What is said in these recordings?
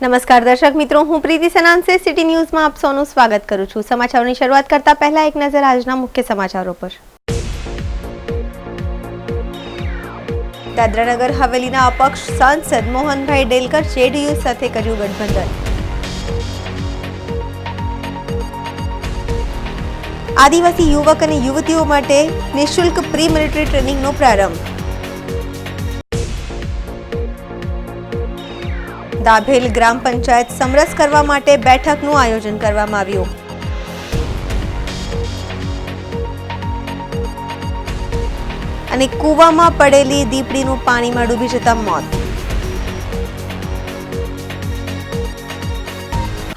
નમસ્કાર દર્શક મિત્રો, હું પ્રીતિ સનાન્સે સિટી ન્યૂઝમાં આપ સૌનું સ્વાગત કરું છું। સમાચારોની શરૂઆત કરતા પહેલા એક નજર આજના મુખ્ય સમાચારો પર। દાદરાનગર હવેલીના અપક્ષ સાંસદ મોહનભાઈ ડેલકર જેડીયુ સાથે કર્યું ગઠબંધન। આદિવાસી યુવક અને યુવતીઓ માટે નિઃશુલ્ક પ્રી મિલિટરી ટ્રેનિંગનો પ્રારંભ। દાભેલ ગ્રામ પંચાયત સમરસ કરવા માટે બેઠકનું આયોજન કરવામાં આવ્યું। અને કૂવામાં પડેલી દીપડીનું પાણીમાં ડૂબી જતા મોત।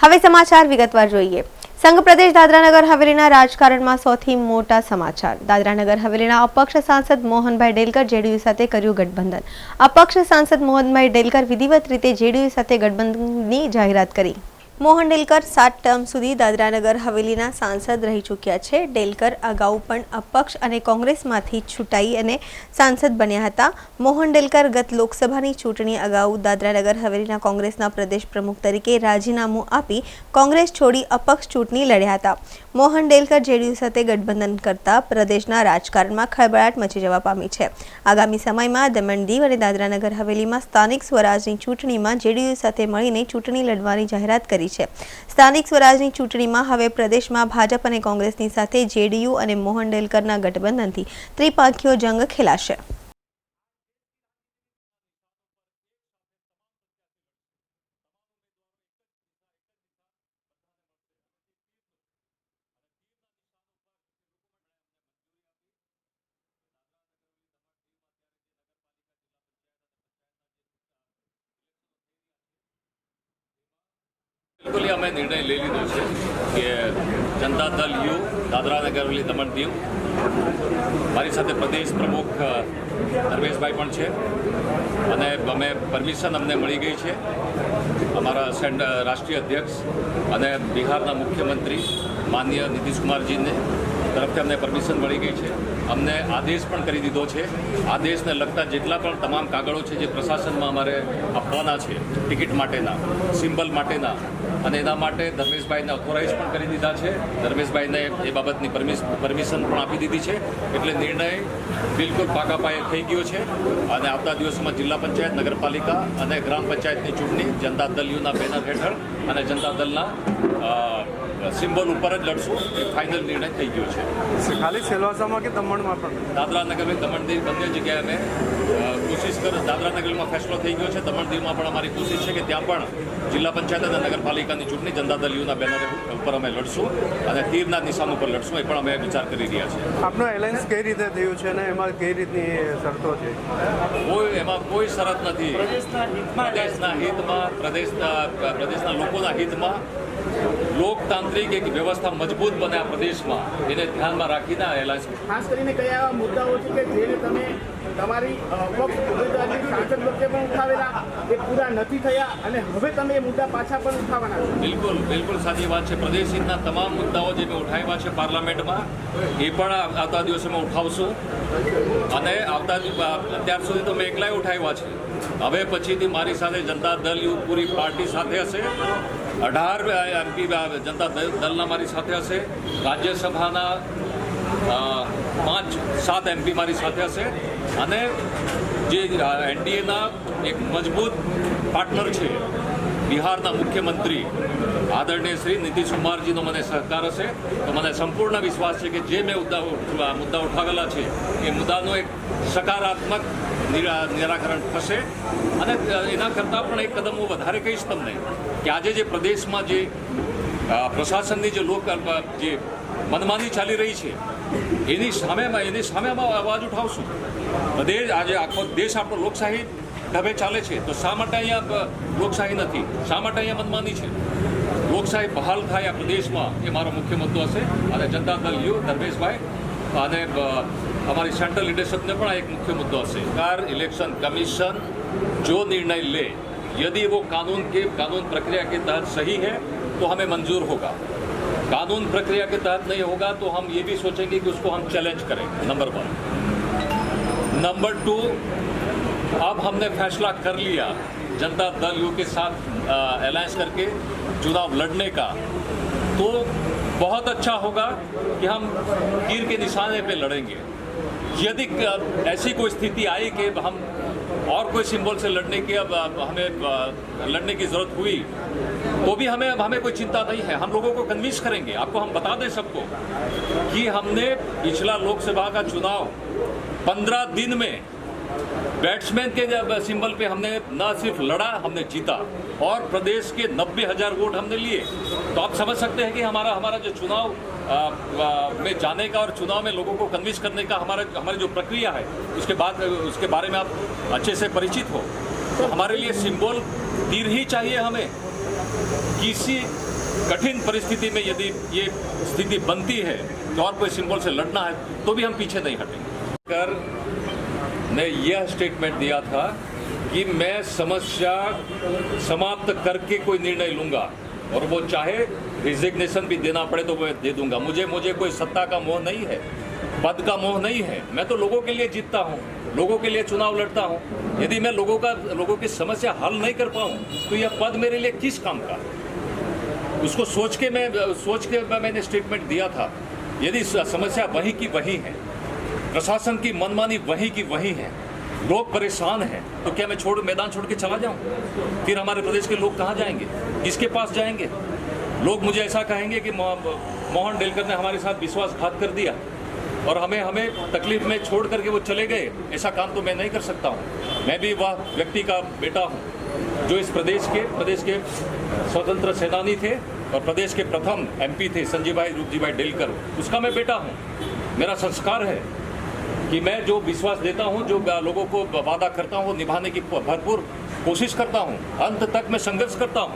હવે સમાચાર વિગતવાર જોઈએ। સંઘ પ્રદેશ દાદરાનગર હવેલીના રાજકારણમાં સૌથી મોટા સમાચાર। દાદરાનગર હવેલીના અપક્ષ સાંસદ મોહનભાઈ ડેલકર જેડીયુ સાથે કર્યું ગઠબંધન। અપક્ષ સાંસદ મોહનભાઈ ડેલકર વિધિવત રીતે જેડીયુ સાથે ગઠબંધનની જાહેરાત કરી। મોહન ડેલકર 7 ટર્મ સુધી દાદરાનગર હવેલીના સાંસદ રહી ચૂક્યા છે। ડેલકર અગાઉ પણ અપક્ષ અને કોંગ્રેસમાંથી છૂટાઈ અને સાંસદ બન્યા હતા। મોહન ડેલકર ગત લોકસભાની ચૂંટણી અગાઉ દાદરાનગર હવેલીના કોંગ્રેસના પ્રદેશ પ્રમુખ તરીકે રાજીનામું આપી કોંગ્રેસ છોડી અપક્ષ ચૂંટણી લડ્યા હતા। મોહન ડેલકર જેડીયુ સાથે ગઠબંધન કરતા પ્રદેશના રાજકારણમાં ખળબળાટ મચી જવા પામી છે। આગામી સમયમાં દમણ દીવ અને દાદરાનગર હવેલીમાં સ્થાનિક સ્વરાજની ચૂંટણીમાં જેડીયુ સાથે મળીને ચૂંટણી લડવાની જાહેરાત કરી છે। સ્થાનિક સ્વરાજની ચૂંટણીમાં હવે પ્રદેશમાં ભાજપ અને કોંગ્રેસની સાથે જેડીયુ અને મોહન ડેલકરના ગઠબંધનથી ત્રિપાંખીયો જંગ ખેલાશે। बिल्कुल ही हमें निर्णय ले लीधो है कि जनता दल यू दादरानगर हवेली दमण दीव मारी साथे प्रदेश प्रमुख धर्मेशभाई पण छे अने अमे परमिशन अमने मळी गई है। अमारा राष्ट्रीय अध्यक्ष अने बिहारना मुख्यमंत्री माननीय नीतीश कुमारजी ने तरफथी अमने परमिशन मळी गई है। अमने आदेश पण करी दीधो है। आदेश ने लगता जेटला पण तमाम कागळो छे जे प्रशासन में अमारे आपवाना छे टिकिट माटेना सिम्बल माटेना અને એના માટે ધર્મેશભાઈને ઓથોરાઇઝ પણ કરી દીધા છે। ધર્મેશભાઈને એ બાબતની પરમિશન પણ આપી દીધી છે। એટલે નિર્ણય બિલકુલ પાકા પાયે થઈ ગયો છે અને આવતા દિવસોમાં જિલ્લા પંચાયત નગરપાલિકા અને ગ્રામ પંચાયતની ચૂંટણી જનતા દળ યુના બેનર હેઠળ અને જનતા દળના સિમ્બોલ ઉપર જ લડશું એ ફાઇનલ નિર્ણય થઈ ગયો છે। ખાલી સેલવાસામાં કે દમણમાં પણ દાદરાનગર દમણ દીવ બંને જગ્યાએ અમે કોશિશ કર દાદરાનગરમાં ફેસલો થઈ ગયો છે। દમણ દીવમાં પણ અમારી કોશિશ છે કે ત્યાં પણ જિલ્લા પંચાયત અને નગરપાલિકાની ચૂંટણી જનતા દળ યુના બેનર ઉપર અમે લડશું અને તીરના નિશાન ઉપર લડશું એ પણ અમે વિચાર કરી રહ્યા છીએ। આપનું એલાયન્સ કઈ રીતે થયું છે અને એમાં કઈ રીતની શરતો છે? એમાં કોઈ શરત નથી। પ્રદેશના હિતમાં પ્રદેશના લોકોના હિતમાં લોકતાંત્રિક એક વ્યવસ્થા મજબૂત બને આ પ્રદેશમાં એને ધ્યાનમાં રાખીને આ એલાયન્સ ખાસ કરીને કયા એવા મુદ્દાઓ છે કે જેને તમે તમારી ઉમેદવારની સાંસદ વખતે પણ ઉઠાવેલા એ પૂરા નથી થયા અને હવે તમે એ મુદ્દા પાછા પણ ઉઠાવવાના છો? બિલકુલ બિલકુલ સાચી વાત છે। પ્રદેશ હિતના તમામ મુદ્દાઓ જે મેં ઉઠાવ્યા છે પાર્લામેન્ટમાં એ પણ આવતા દિવસોમાં ઉઠાવશું અને અત્યાર સુધી તો મેં એકલાય ઉઠાવ્યા છે। હવે પછીથી મારી સાથે Janata Dal you puri party સાથે હશે। 18 એમપી જનતા દળના મારી સાથે હશે। રાજ્યસભાના 5-7 એમપી મારી સાથે હશે અને જે એનડીએના એક મજબૂત પાર્ટનર છે બિહારના મુખ્યમંત્રી આદરણીય શ્રી નીતિશ કુમારજીનો મને સહકાર હશે। તો મને સંપૂર્ણ વિશ્વાસ છે કે જે મેં મુદ્દા ઉઠાવેલા છે એ મુદ્દાનો એક સકારાત્મક નિરાકરણ થશે અને એના કરતાં પણ એક કદમ હું વધારે કહીશ તમને કે આજે જે પ્રદેશમાં જે પ્રશાસનની જે મનમાની ચાલી રહી છે એની સામે અમે અવાજ ઉઠાવશું। પ્રદેશ આજે આખો દેશ આપણો લોકશાહી ઢબે ચાલે છે તો શા માટે અહીંયા લોકશાહી નથી? શા માટે અહીંયા મનમાની છે? લોકશાહી બહાલ થાય આ પ્રદેશમાં એ મારો મુખ્ય મુદ્દો હશે અને જનતા દળ યુ ધર્મેશભાઈ અને हमारी सेंट्रल लीडरशिप ने पण एक मुख्य मुद्दा है। सरकार इलेक्शन कमीशन जो निर्णय ले यदि वो कानून प्रक्रिया के तहत सही है तो हमें मंजूर होगा। कानून प्रक्रिया के तहत नहीं होगा तो हम ये भी सोचेंगे कि उसको हम चैलेंज करें। नंबर 1। नंबर 2, अब हमने फैसला कर लिया जनता दल यू के साथ अलायंस करके चुनाव लड़ने का, तो बहुत अच्छा होगा कि हम तीर के निशाने पे लड़ेंगे। यदि ऐसी कोई स्थिति आई कि हम और कोई सिंबल से लड़ने की हमें लड़ने की जरूरत हुई, तो भी हमें कोई चिंता नहीं है। हम लोगों को कन्विंस करेंगे। आपको हम बता दें सबको कि हमने पिछला लोकसभा का चुनाव 15 दिन में बैट्समैन के सिंबल पे हमने न सिर्फ लड़ा, हमने जीता और प्रदेश के 90,000 वोट हमने लिए। तो आप समझ सकते हैं कि हमारा जो चुनाव में जाने का और चुनाव में लोगों को कन्विंस करने का हमारी जो प्रक्रिया है, उसके बारे में आप अच्छे से परिचित हो। तो हमारे लिए सिंबल तीर ही चाहिए। हमें किसी कठिन परिस्थिति में यदि ये स्थिति बनती है तो और कोई सिंबल से लड़ना है तो भी हम पीछे नहीं हटेंगे। ने यह स्टेटमेंट दिया था कि मैं समस्या समाप्त करके कोई निर्णय लूंगा और वो चाहे रिजिग्नेशन भी देना पड़े तो मैं दे दूंगा। मुझे कोई सत्ता का मोह नहीं है, पद का मोह नहीं है। मैं तो लोगों के लिए जीतता हूँ, लोगों के लिए चुनाव लड़ता हूँ। यदि मैं लोगों की समस्या हल नहीं कर पाऊँ तो यह पद मेरे लिए किस काम का? उसको सोच के मैंने स्टेटमेंट दिया था। यदि समस्या वही की वही है, प्रशासन की मनमानी वही की वही है, लोग परेशान हैं, तो क्या मैं मैदान छोड़ के चला जाऊं? फिर हमारे प्रदेश के लोग कहाँ जाएंगे, किसके पास जाएंगे? लोग मुझे ऐसा कहेंगे कि मोहन डेलकर ने हमारे साथ विश्वासघात कर दिया और हमें तकलीफ में छोड़ करके वो चले गए। ऐसा काम तो मैं नहीं कर सकता हूँ। मैं भी वह व्यक्ति का बेटा हूँ जो इस प्रदेश के स्वतंत्र सेनानी थे और प्रदेश के प्रथम MP थे रूपजी भाई डेलकर, उसका मैं बेटा हूँ। मेरा संस्कार है कि मैं जो विश्वास देता हूं, जो लोगों को वादा करता हूं, निभाने की भरपूर कोशिश करता हूं, अंत तक मैं संघर्ष करता हूं।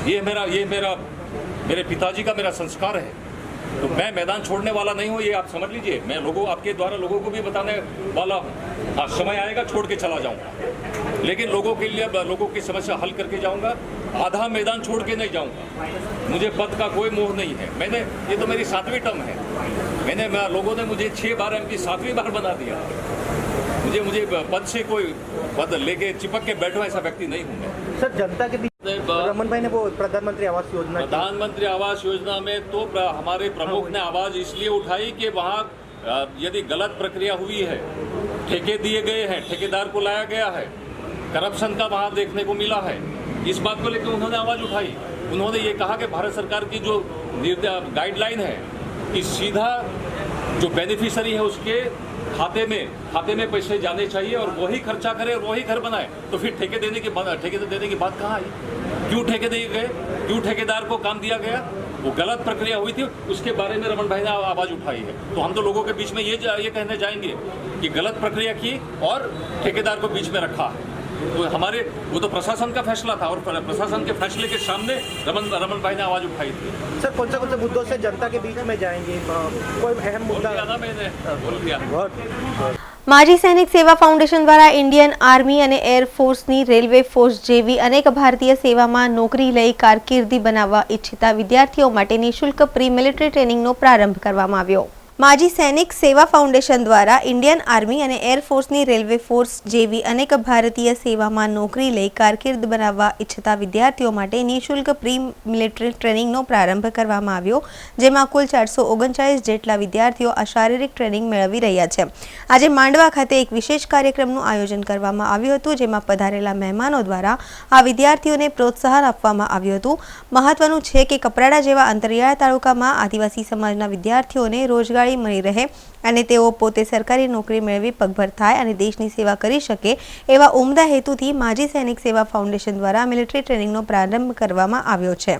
ये मेरे पिताजी का मेरा संस्कार है। तो मैं मैदान छोड़ने वाला नहीं हूं, ये आप समझ लीजिए। मैं आपके द्वारा लोगों को भी बताने वाला हूं। हाँ, समय आएगा छोड़ के चला जाऊंगा, लेकिन लोगों के लिए लोगों की समस्या हल करके जाऊंगा। आधा मैदान छोड़ के नहीं जाऊंगा। मुझे पद का कोई मोह नहीं है। ये तो मेरी 7वीं टर्म है। लोगों ने मुझे 6 बार MP 7वीं बार बना दिया। मुझे पद से कोई पद लेके चिपक के बैठो ऐसा व्यक्ति नहीं हूँ मैं। सर, जनता के बीच रमन भाई ने वो प्रधानमंत्री आवास योजना में तो हमारे प्रमुख ने आवाज इसलिए उठाई कि वहाँ यदि गलत प्रक्रिया हुई है, ठेके दिए गए हैं, ठेकेदार को लाया गया है, करप्शन का वहाँ देखने को मिला है, इस बात को लेकर उन्होंने आवाज उठाई। उन्होंने ये कहा कि भारत सरकार की जो गाइडलाइन है कि सीधा जो बेनिफिशियरी है उसके खाते में पैसे जाने चाहिए और वही खर्चा करे और वही घर बनाए। तो फिर ठेके देने की बात कहाँ आई? क्यों ठेके दिए गए? क्यों ठेकेदार को काम दिया गया? वो गलत प्रक्रिया हुई थी, उसके बारे में रमन भाई ने आवाज उठाई है। तो हम तो लोगों के बीच में ये कहने जाएंगे कि गलत प्रक्रिया की और ठेकेदार को बीच में रखा है। तो वो तो प्रशासन का फैसला था और प्रशासन के फैसले के सामने रमन भाई ने आवाज उठाई थी। सर, कौन से मुद्दों से जनता के बीच में जाएंगे? कोई अहम मुद्दा मैंने बोल दिया। માજી સૈનિક સેવા ફાઉન્ડેશન દ્વારા ઇન્ડિયન આર્મી અને એરફોર્સની રેલવે ફોર્સ જેવી અનેક ભારતીય સેવામાં નોકરી લઈ કારકિર્દી બનાવવા ઈચ્છતા વિદ્યાર્થીઓ માટે નિઃશુલ્ક પ્રી મિલિટરી ટ્રેનિંગનો પ્રારંભ કરવામાં આવ્યો। માજી સૈનિક સેવા ફાઉન્ડેશન દ્વારા ઇન્ડિયન આર્મી અને એરફોર્સની રેલવે ફોર્સ જેવી અનેક ભારતીય સેવામાં નોકરી લઈ કારકિર્દ બનાવવા ઈચ્છતા વિદ્યાર્થીઓ માટે નિઃશુલ્ક પ્રી મિલિટરી ટ્રેનિંગનો પ્રારંભ કરવામાં આવ્યો, જેમાં કુલ 439 જેટલા વિદ્યાર્થીઓ આ શારીરિક ટ્રેનિંગ મેળવી રહ્યા છે। આજે માંડવા ખાતે એક વિશેષ કાર્યક્રમનું આયોજન કરવામાં આવ્યું હતું, જેમાં પધારેલા મહેમાનો દ્વારા આ વિદ્યાર્થીઓને પ્રોત્સાહન આપવામાં આવ્યું હતું। મહત્વનું છે કે કપરાડા જેવા અંતરિયાળ તાલુકામાં આદિવાસી સમાજના વિદ્યાર્થીઓને રોજગારી મળી રહે અને તેઓ પોતે સરકારી નોકરી મેળવી પગભર થાય અને દેશની સેવા કરી શકે એવા ઉમદા હેતુથી માજી સૈનિક સેવા ફાઉન્ડેશન દ્વારા મિલિટરી ટ્રેનિંગનો પ્રારંભ કરવામાં આવ્યો છે।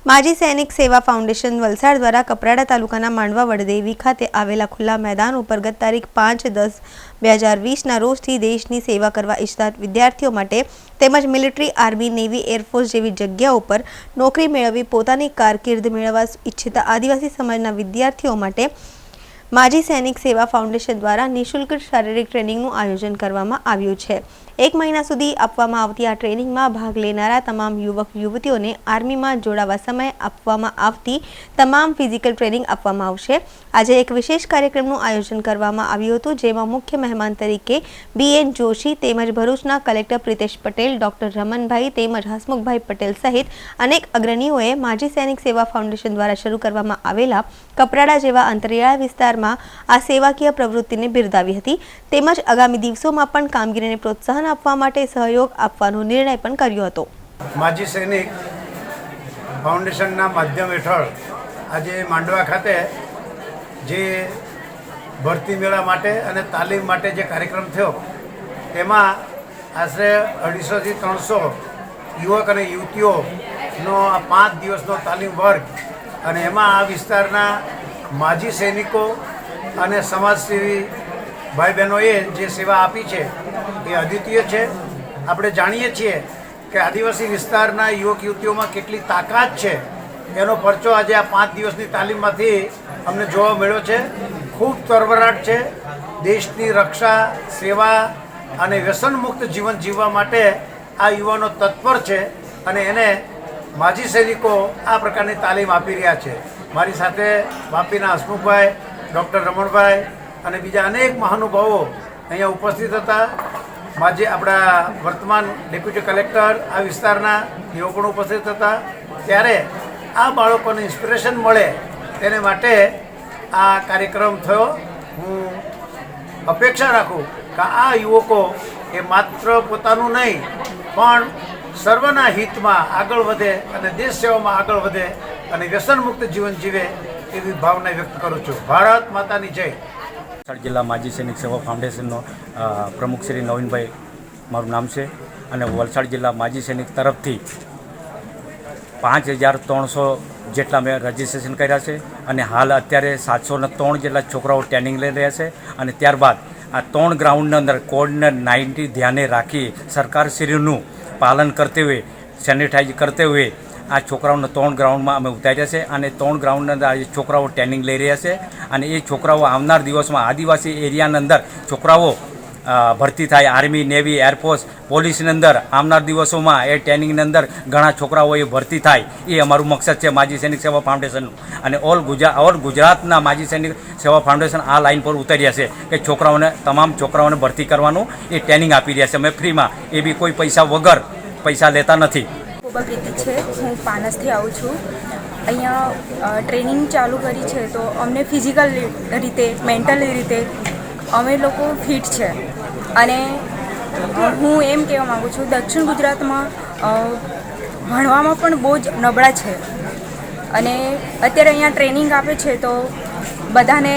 માજી સૈનિક સેવા ફાઉન્ડેશન વલસાડ દ્વારા કપરાડા તાલુકાના માંડવા વડદેવી ખાતે આવેલા ખુલ્લા મેદાન ઉપર ગત તારીખ 5/10/2020ના રોજથી દેશની સેવા કરવા ઈચ્છતા વિદ્યાર્થીઓ માટે તેમજ મિલિટરી, આર્મી, નેવી, એરફોર્સ જેવી જગ્યાઓ પર નોકરી મેળવી પોતાની કારકિર્દ મેળવવા ઈચ્છતા આદિવાસી સમાજના વિદ્યાર્થીઓ માટે માજી સૈનિક સેવા ફાઉન્ડેશન દ્વારા નિઃશુલ્ક શારીરિક ટ્રેનિંગનું આયોજન કરવામાં આવ્યું છે। 1 મહિના સુધી આપવામાં આવતી આ ટ્રેનિંગમાં ભાગ લેનારા તમામ યુવક યુવતીઓને આર્મીમાં જોડાવા સમયે આપવામાં આવતી તમામ ફિઝિકલ ટ્રેનિંગ આપવામાં આવશે. આજે એક વિશેષ કાર્યક્રમનું આયોજન કરવામાં આવ્યું હતું, જેમાં મુખ્ય મહેમાન તરીકે BN જોશી તેમજ ભરૂચના કલેક્ટર પ્રિતેશ પટેલ, ડોક્ટર રમનભાઈ તેમજ હસમુખભાઈ પટેલ સહિત અનેક અગ્રણીઓએ માજી સૈનિક સેવા ફાઉન્ડેશન દ્વારા શરૂ કરવામાં આવેલા કપરાડા જેવા અંતરિયાળ વિસ્તારમાં આ સેવાકીય પ્રવૃત્તિને બિરદાવી હતી તેમજ આગામી દિવસોમાં પણ કામગીરીને પ્રોત્સાહન આપવા માટે સહયોગ આપવાનો નિર્ણય પણ કર્યો હતો. માજી સૈનિક ફાઉન્ડેશનના માધ્યમ હેઠળ આજે માંડવા ખાતે જે ભરતી મેળા માટે અને તાલીમ માટે જે કાર્યક્રમ થયો તેમાં આશરે 250થી 300 યુવક અને યુવતીઓનો આ 5 દિવસનો તાલીમ વર્ગ અને એમાં આ વિસ્તારના માજી સૈનિકો અને સમાજસેવી ભાઈ બહેનોએ જે સેવા આપી છે એ અદ્વિતીય છે. આપણે જાણીએ છીએ કે આદિવાસી વિસ્તારના યુવક યુવતીઓમાં કેટલી તાકાત છે એનો પરચો આજે આ 5 દિવસની તાલીમમાંથી અમને જોવા મળ્યો છે. ખૂબ તરબરાટ છે. દેશની રક્ષા, સેવા અને વ્યસનમુક્ત જીવન જીવવા માટે આ યુવાનો તત્પર છે અને એને માજી સૈનિકો આ પ્રકારની તાલીમ આપી રહ્યા છે. મારી સાથે વાપીના હસમુખભાઈ, ડૉક્ટર રમણભાઈ અને બીજા અનેક મહાનુભાવો અહીંયા ઉપસ્થિત હતા. માજી આપણા વર્તમાન ડેપ્યુટી કલેક્ટર આ વિસ્તારના તેઓ પણ ઉપસ્થિત હતા. ત્યારે આ બાળકોને ઇન્સ્પિરેશન મળે તેને માટે આ કાર્યક્રમ થયો. હું અપેક્ષા રાખું કે આ યુવકો એ માત્ર પોતાનું નહીં પણ સર્વના હિતમાં આગળ વધે અને દેશ સેવામાં આગળ વધે અને વ્યસનમુક્ત જીવન જીવે એવી ભાવના વ્યક્ત કરું છું. ભારત માતાની જય. વલસાડ જિલ્લા માજી સૈનિક સેવા ફાઉન્ડેશનનો પ્રમુખ શ્રી નવીનભાઈ મારું નામ છે અને વલસાડ જિલ્લા માજી સૈનિક તરફથી 5300 જેટલા મેં રજિસ્ટ્રેશન કર્યા છે અને હાલ અત્યારે 703 જેટલા છોકરાઓ ટ્રેનિંગ લઈ રહ્યા છે અને ત્યારબાદ આ 3 ગ્રાઉન્ડની અંદર કોવિડ-19 ધ્યાને રાખી સરકારશ્રીનું પાલન કરતે હુએ, સેનિટાઈઝ કરતે હુએ આ છોકરાઓને 3 ગ્રાઉન્ડમાં અમે ઉતાર્યા છે અને 3 ગ્રાઉન્ડની અંદર આજે છોકરાઓ ટ્રેનિંગ લઈ રહ્યા છે અને એ છોકરાઓ આવનાર દિવસમાં આદિવાસી એરિયાની અંદર છોકરાઓ ભરતી થાય. આર્મી, નેવી, એરફોર્સ, પોલીસની અંદર આવનાર દિવસોમાં એ ટ્રેનિંગની અંદર ઘણા છોકરાઓ એ ભરતી થાય એ અમારું મકસદ છે માજી સૈનિક સેવા ફાઉન્ડેશનનું. અને ઓલ ગુજરાતના માજી સૈનિક સેવા ફાઉન્ડેશન આ લાઈન પર ઉતર્યા છે કે છોકરાઓને, તમામ છોકરાઓને ભરતી કરવાનું એ ટ્રેનિંગ આપી રહ્યા છે અમે ફ્રીમાં. એ બી કોઈ પૈસા વગર, પૈસા લેતા નથી. પ્રીતિ છે, હું પાનસથી આવું છું. અહીંયા ટ્રેનિંગ ચાલુ કરી છે તો અમને ફિઝિકલ રીતે, મેન્ટલી રીતે અમે લોકો ફિટ છે અને હું એમ કહેવા માગું છું દક્ષિણ ગુજરાતમાં ભણવામાં પણ બહુ જ નબળા છે અને અત્યારે અહીંયા ટ્રેનિંગ આપે છે તો બધાને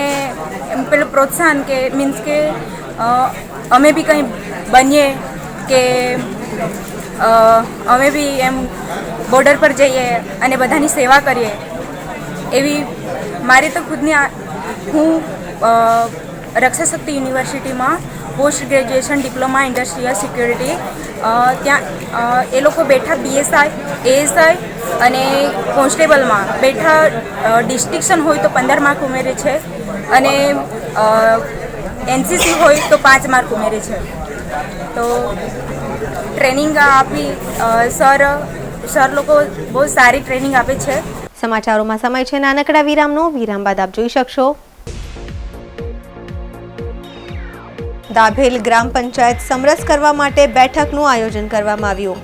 એમ પેલું પ્રોત્સાહન કે મીન્સ કે અમે બી કંઈ બનીએ કે અમે બી એમ બોર્ડર પર જઈએ અને બધાની સેવા કરીએ એવી મારી તો ખુદની હું રક્ષાશક્તિ યુનિવર્સિટીમાં post graduation diploma industrial security ત્યાં એ લોકો બેઠા BSI, ASI અને કોન્સ્ટેબલમાં બેઠા ડિસ્ટિંક્શન હોય તો 15 માર્ક ઉમેરે છે અને NCC હોય તો 5 માર્ક ઉમેરે છે. તો ટ્રેનિંગ આપી સર લોકો બહુ સારી ટ્રેનિંગ આપે છે. સમાચારોમાં સમય છે નાનકડા વિરામનો. વિરામ બાદ આપ જોઈ શકશો દાભેલ ગ્રામ પંચાયત સમરસ કરવા માટે બેઠકનું આયોજન કરવામાં આવ્યું.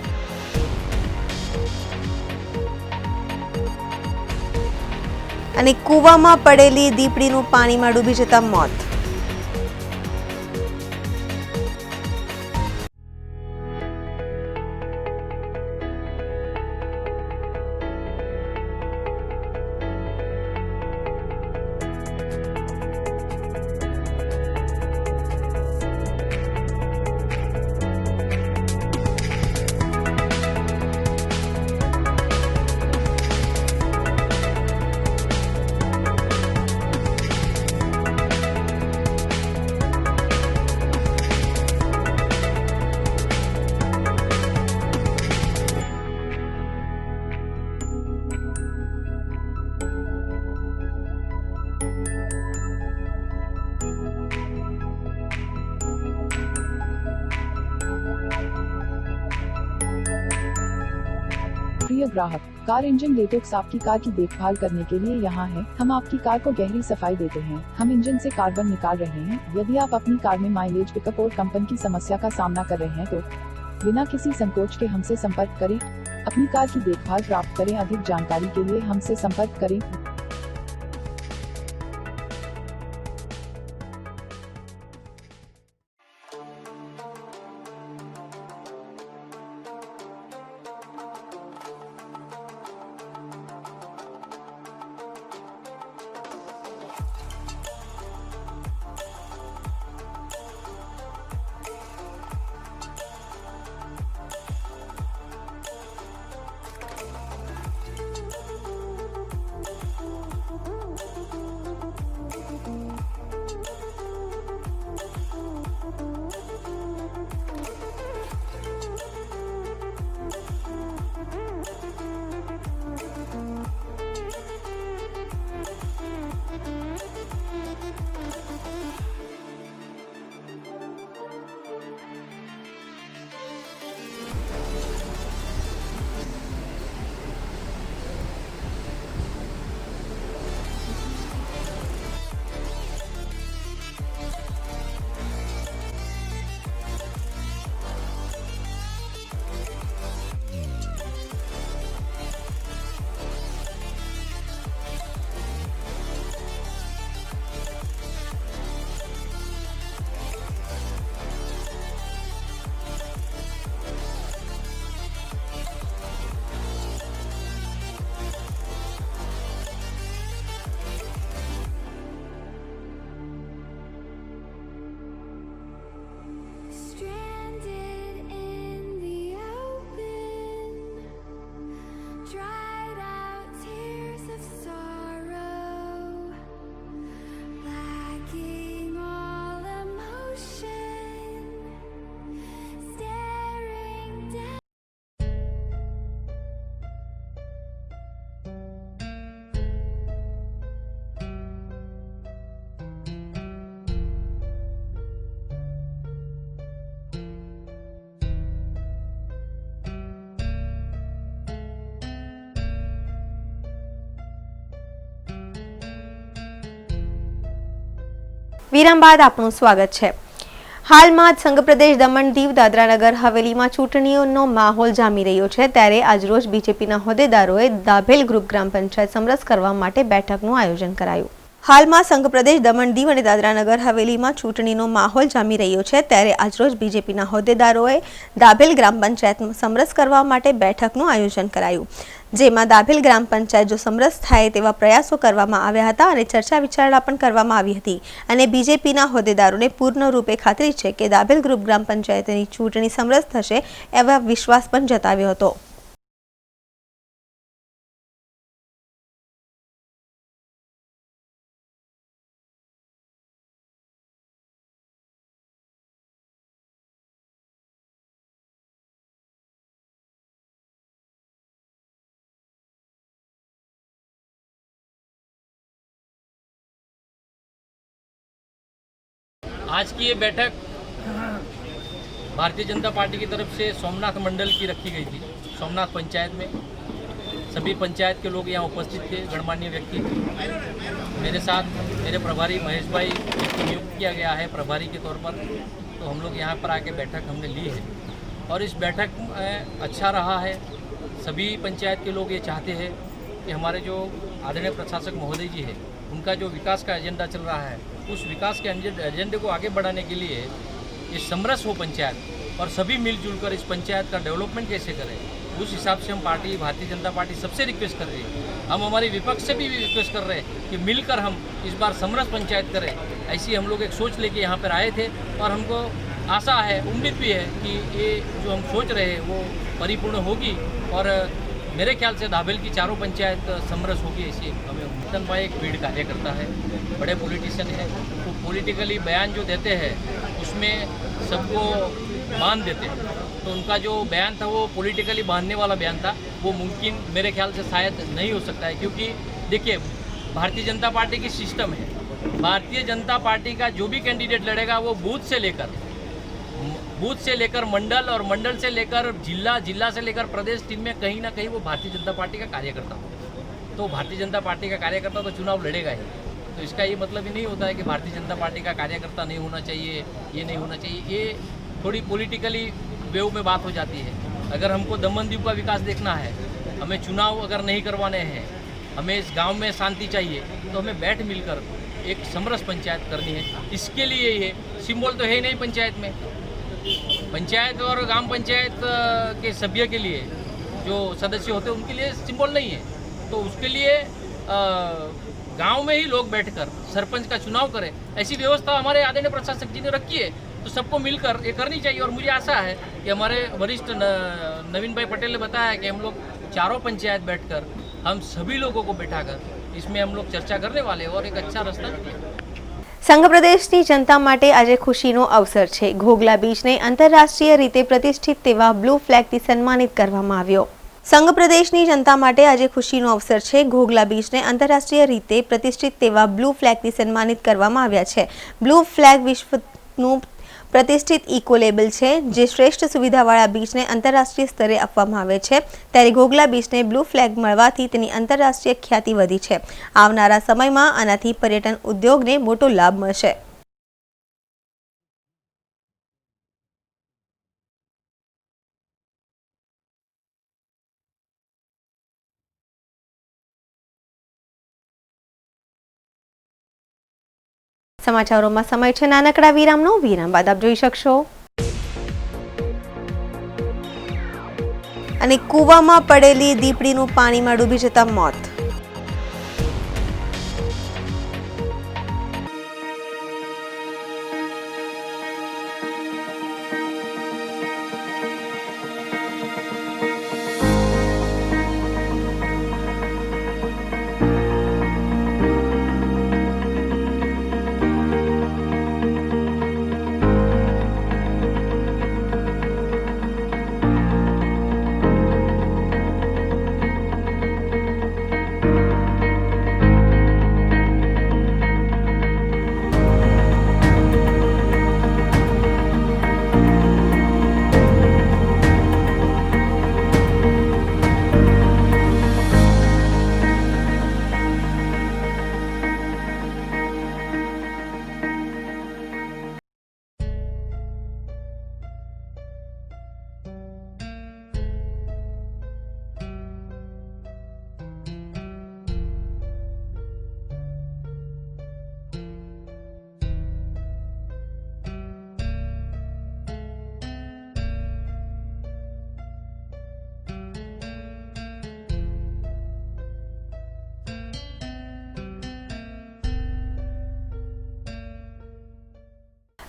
અને કૂવામાં પડેલી દીપડીનું પાણીમાં ડૂબી જતા મોત. प्रिय ग्राहक, कार इंजन डेटॉक्स आपकी कार की देखभाल करने के लिए यहाँ है। हम आपकी कार को गहरी सफाई देते हैं। हम इंजन से कार्बन निकाल रहे हैं। यदि आप अपनी कार में माइलेज, पिकअप और कंपन की समस्या का सामना कर रहे हैं तो बिना किसी संकोच के हमसे संपर्क करें। अपनी कार की देखभाल प्राप्त करें। अधिक जानकारी के लिए हमसे संपर्क करें। વિરામ બાદ આપનું સ્વાગત છે। હાલમાં જ સંઘ પ્રદેશ દમણ દીવ દાદરાનગર હવેલીમાં ચૂંટણીઓનો માહોલ જામી રહ્યો છે, ત્યારે આજરોજ બીજેપીના હોદ્દેદારોએ દાભેલ ગ્રુપ ગ્રામ પંચાયત સમરસ કરવા માટે બેઠકનું આયોજન કરાયું। હાલમાં સંઘ પ્રદેશ દમણ દીવ અને દાદરાનગર હવેલીમાં ચૂંટણીનો માહોલ જામી રહ્યો છે, ત્યારે આજરોજ બીજેપીના હોદ્દેદારોએ દાભેલ ગ્રામ પંચાયત સમરસ કરવા માટે બેઠકનું આયોજન કરાયું, જેમાં દાભેલ ગ્રામ પંચાયત જો સમરસ થાય તેવા પ્રયાસો કરવામાં આવ્યા હતા અને ચર્ચા વિચારણા પણ કરવામાં આવી હતી અને બીજેપીના હોદ્દેદારોને પૂર્ણ રૂપે ખાતરી છે કે દાભેલ ગ્રુપ ગ્રામ પંચાયતની ચૂંટણી સમરસ થશે એવા વિશ્વાસ પણ જતાવ્યો હતો। आज की ये बैठक भारतीय जनता पार्टी की तरफ से सोमनाथ मंडल की रखी गई थी। सोमनाथ पंचायत में सभी पंचायत के लोग यहाँ उपस्थित थे, गणमान्य व्यक्ति। मेरे साथ मेरे प्रभारी महेश भाई को नियुक्त किया गया है प्रभारी के तौर पर, तो हम लोग यहाँ पर आके बैठक हमने ली है और इस बैठक में अच्छा रहा है। सभी पंचायत के लोग ये चाहते हैं कि हमारे जो आदरणीय प्रशासक महोदय जी है, उनका जो विकास का एजेंडा चल रहा है, उस विकास के एजेंडे को आगे बढ़ाने के लिए ये समरस हो पंचायत और सभी मिलजुल कर इस पंचायत का डेवलपमेंट कैसे करें, उस हिसाब से हम पार्टी भारतीय जनता पार्टी सबसे रिक्वेस्ट कर रही है। हम हमारी विपक्ष से भी रिक्वेस्ट कर रहे हैं कि मिलकर हम इस बार समरस पंचायत करें। ऐसी हम लोग एक सोच लेके यहाँ पर आए थे और हमको आशा है, उम्मीद भी है कि ये जो हम सोच रहे हैं वो परिपूर्ण होगी और मेरे ख्याल से दाभेल की चारों पंचायत समरस होगी। ऐसी हमें रतन भाई एक भीड़ कार्यकर्ता है, बड़े पॉलिटिशियन है, वो पॉलिटिकली बयान जो देते हैं उसमें सबको बांध देते हैं, तो उनका जो बयान था वो पॉलिटिकली बांधने वाला बयान था। वो मुमकिन मेरे ख्याल से शायद नहीं हो सकता है, क्योंकि देखिए भारतीय जनता पार्टी की सिस्टम है। भारतीय जनता पार्टी का जो भी कैंडिडेट लड़ेगा वो बूथ से लेकर बूथ से लेकर मंडल और मंडल से लेकर जिला, जिला से लेकर प्रदेश टीम में कहीं ना कहीं वो भारतीय जनता पार्टी का कार्यकर्ता हो। तो भारतीय जनता पार्टी का कार्यकर्ता तो चुनाव लड़ेगा ही। तो इसका ये मतलब ही नहीं होता है कि भारतीय जनता पार्टी का कार्यकर्ता नहीं होना चाहिए, ये नहीं होना चाहिए। ये थोड़ी पॉलिटिकली वेव में बात हो जाती है। अगर हमको दमन दीव का विकास देखना है, हमें चुनाव अगर नहीं करवाने हैं, हमें इस गांव में शांति चाहिए, तो हमें बैठ मिलकर एक समरस पंचायत करनी है। इसके लिए ये सिंबल तो है ही नहीं पंचायत में। पंचायत और ग्राम पंचायत के सभ्य के लिए जो सदस्य होते हैं उनके लिए सिंबल नहीं है। तो उसके लिए गांव में ही लोग बैठकर सरपंच का चुनाव करें, ऐसी व्यवस्था हमारे आदरणीय प्रशासक जी ने रखी है। तो सबको मिलकर ये करनी चाहिए। और मुझे आशा है कि हमारे वरिष्ठ नवीन भाई पटेल ने बताया कि हम लोग चारों पंचायत बैठकर हम सभी लोगों को बैठाकर इसमें हम लोग चर्चा करने वाले हैं और एक अच्छा रास्ता निकलेगा। સંઘ પ્રદેશની જનતા માટે આજે ખુશીનો અવસર છે. ઘોઘલા બીચને આંતરરાષ્ટ્રીય રીતે પ્રતિષ્ઠિત તેવા બ્લુ ફ્લેગથી સન્માનિત કરવામાં આવ્યો. સંઘ પ્રદેશની જનતા માટે આજે ખુશીનો અવસર છે. ઘોઘલા બીચને આંતરરાષ્ટ્રીય રીતે પ્રતિષ્ઠિત તેવા બ્લુ ફ્લેગથી સન્માનિત કરવામાં આવ્યા છે. બ્લુ ફ્લેગ વિશ્વનું પ્રતિષ્ઠિત ઇકો લેબલ છે, જે શ્રેષ્ઠ સુવિધાવાળા બીચને આંતરરાષ્ટ્રીય સ્તરે આપવામાં આવે છે. ત્યારે ઘોઘલા બીચને બ્લુ ફ્લેગ મળવાથી તેની આંતરરાષ્ટ્રીય ખ્યાતિ વધી છે. આવનારા સમયમાં આનાથી પર્યટન ઉદ્યોગને મોટો લાભ મળશે. સમાચારોમાં સમય છે નાનકડા વિરામનો. વિરામ બાદ આપ જોઈ શકશો. અને કૂવામાં પડેલી દીપડીનું પાણીમાં ડૂબી જતા મોત.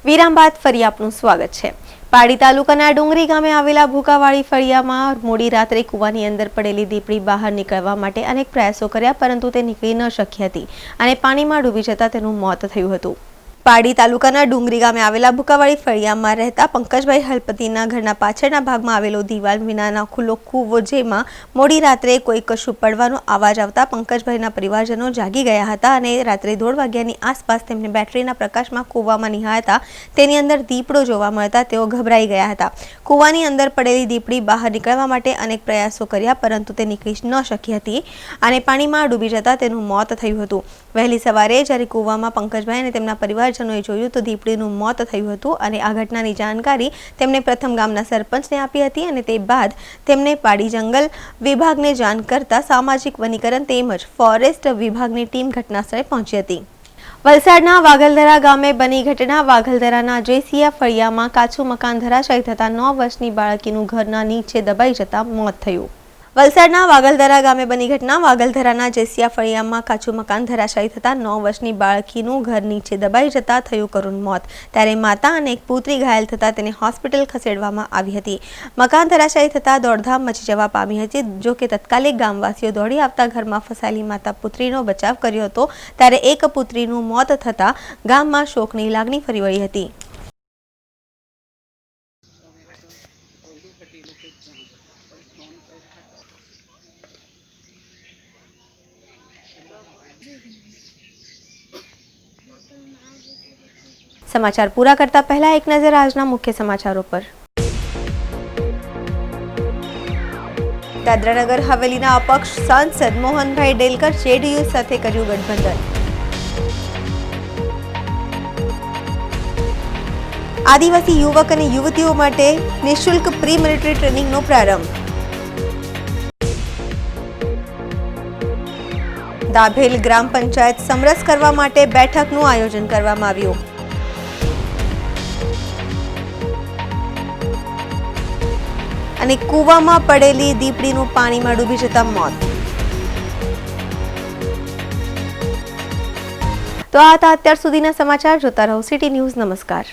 વિરામ બાદ ફરી આપનું સ્વાગત છે. પાડી તાલુકાના ડુંગરી ગામે આવેલા ભૂકાવાળી ફળિયામાં મોડી રાત્રે કૂવાની અંદર પડેલી દીપડી બહાર નીકળવા માટે અનેક પ્રયાસો કર્યા, પરંતુ તે નીકળી ન શકી હતી અને પાણીમાં ડૂબી જતા તેનું મોત થયું હતું. પાડી તાલુકાના ડુંગરી ગામે આવેલા ભૂકાવાળી ફળિયામાં રહેતા પંકજભાઈ હલપતિના ઘરના પાછળના ભાગમાં આવેલો દિવાલ વિનાનો ખુલ્લો કૂવો, જેમાં મોડી રાત્રે કોઈ કશું પડવાનો અવાજ આવતા પંકજભાઈના પરિવારજનો જાગી ગયા હતા અને રાત્રે 1:30 વાગ્યાની આસપાસ તેમને બેટરીના પ્રકાશમાં કૂવામાં નિહાળતા તેની અંદર દીપડો જોવા મળતા તેઓ ગભરાઈ ગયા હતા. કૂવાની અંદર પડેલી દીપડી બહાર નીકળવા માટે અનેક પ્રયાસો કર્યા, પરંતુ તે નીકળી ન શકી હતી અને પાણીમાં ડૂબી જતા તેનું મોત થયું હતું. વહેલી સવારે જ્યારે કૂવામાં પંકજભાઈ અને તેમના પરિવારજનોએ જોયું તો દીપડીનું મોત થયું હતું અને આ ઘટનાની જાણકારી તેમને પ્રથમ ગામના સરપંચને આપી હતી અને તે બાદ તેમને પાડી જંગલ વિભાગને જાણ કરતા સામાજિક વનીકરણ તેમજ ફોરેસ્ટ વિભાગની ટીમ ઘટનાસ્થળે પહોંચી હતી. વલસાડના વાઘલધરા ગામે બની ઘટના. વાઘલધરાના જેસિયા ફળિયામાં કાચું મકાન ધરાશાયી થતા 9 વર્ષની બાળકીનું ઘરના નીચે દબાઈ જતા મોત થયું. વલસાડના વાઘલધરા ગામે બની ઘટના. વાઘલધરાના જેસિયા ફળિયામાં કાચું મકાન ધરાશાયી થતા 9 વર્ષની બાળકીનું ઘર નીચે દબાઈ જતા થયું કરુણ મોત. ત્યારે માતા અને એક પુત્રી ઘાયલ થતા તેને હોસ્પિટલ ખસેડવામાં આવી હતી. મકાન ધરાશાયી થતા દોડધામ મચી જવા પામી હતી. જો કે તત્કાલિક ગામવાસીઓ દોડી આવતા ઘરમાં ફસાયેલી માતા પુત્રીનો બચાવ કર્યો હતો. ત્યારે એક પુત્રીનું મોત થતા ગામમાં શોકની લાગણી ફરી વળી હતી. સમાચાર પૂરા કરતા પહેલા એક નજર આજના મુખ્ય સમાચારો પર। દાદરાનગર હવેલીના અપક્ષ સાંસદ મોહનભાઈ ડેલકર જેડીયુ સાથે કર્યું ગઠબંધન। આદિવાસી યુવક અને યુવતીઓ માટે નિઃશુલ્ક પ્રી મિલિટરી ટ્રેનિંગનો પ્રારંભ। દાભેલ ગ્રામ પંચાયત સમરસ કરવા માટે બેઠકનું આયોજન કરવામાં આવ્યું। અને કૂવામાં પડેલી દીપડીનું પાણીમાં ડૂબી જતા મોત। તો આ હતા અત્યાર સુધીના સમાચાર। જોતા રહો સિટી ન્યૂઝ। નમસ્કાર।